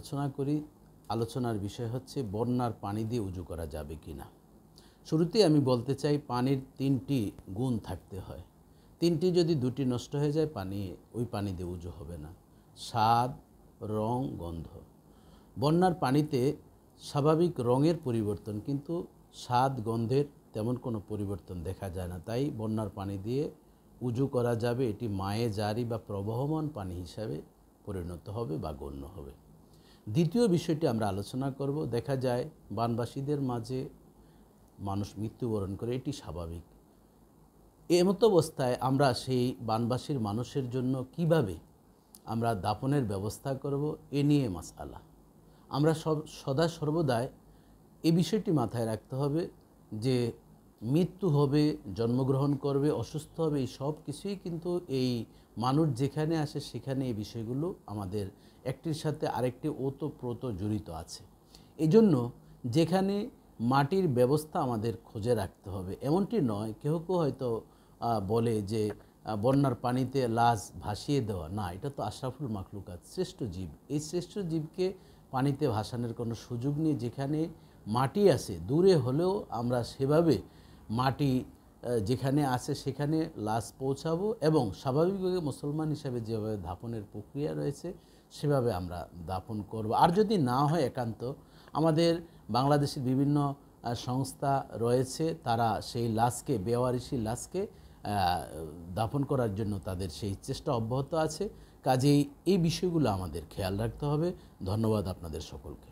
আলোচনা করি। আলোচনার বিষয় হচ্ছে বন্যার পানি দিয়ে উজু করা যাবে কি না। শুরুতেই আমি বলতে চাই, পানির 3টি গুণ থাকতে হয়। 3টি যদি 2টি নষ্ট হয়ে যায়, ওই পানি দিয়ে উজু হবে না। স্বাদ, রং, গন্ধ। বন্যার পানিতে স্বাভাবিক রঙের পরিবর্তন, কিন্তু স্বাদ, গন্ধের তেমন কোনো পরিবর্তন দেখা যায় না। তাই বন্যার পানি দিয়ে উজু করা যাবে, এটি মায়ে জারি বা প্রবহমান পানি হিসাবে পরিণত হবে বা গণ্য হবে। দ্বিতীয় বিষয়টি আমরা আলোচনা করব। দেখা যায় বানবাসীদের মাঝে মানুষ মৃত্যুবরণ করে, এটি স্বাভাবিক। এমতো অবস্থায় আমরা সেই বানবাসীর মানুষের জন্য কিভাবে আমরা দাফনের ব্যবস্থা করব, এ নিয়ে মাসআলা। আমরা সদা সর্বদাই এই বিষয়টি মাথায় রাখতে হবে যে মৃত্যু হবে, জন্মগ্রহণ করবে, অসুস্থ হবে, এই সব কিছুই কিন্তু এই মানুষ যেখানে আসে সেখানে এই বিষয়গুলো আমাদের একটির সাথে আরেকটি ওতপ্রোত জড়িত আছে। এই জন্য যেখানে মাটির ব্যবস্থা আমাদের খুঁজে রাখতে হবে। এমনটি নয়, কেউ কেউ হয়তো বলে যে বন্যার পানিতে লাশ ভাসিয়ে দেওয়া, না, এটা তো আশরাফুল মাখলুকাত, শ্রেষ্ঠ জীব। এই শ্রেষ্ঠ জীবকে পানিতে ভাসানোর কোনো সুযোগ নেই। যেখানে মাটি আছে, দূরে হলেও আমরা সেভাবে মাটি যেখানে আছে সেখানে লাশ পৌঁছাবো এবং স্বাভাবিকভাবে মুসলমান হিসাবে যেভাবে দাফনের প্রক্রিয়া রয়েছে সেভাবে আমরা দাফন করব। আর যদি না হয়, একান্ত আমাদের বাংলাদেশের বিভিন্ন সংস্থা রয়েছে, তারা সেই লাশকে, বেওয়ারিশি লাশকে দাফন করার জন্য তাদের সেই চেষ্টা অব্যাহত আছে। কাজেই এই বিষয়গুলো আমাদের খেয়াল রাখতে হবে। ধন্যবাদ আপনাদের সকলকে।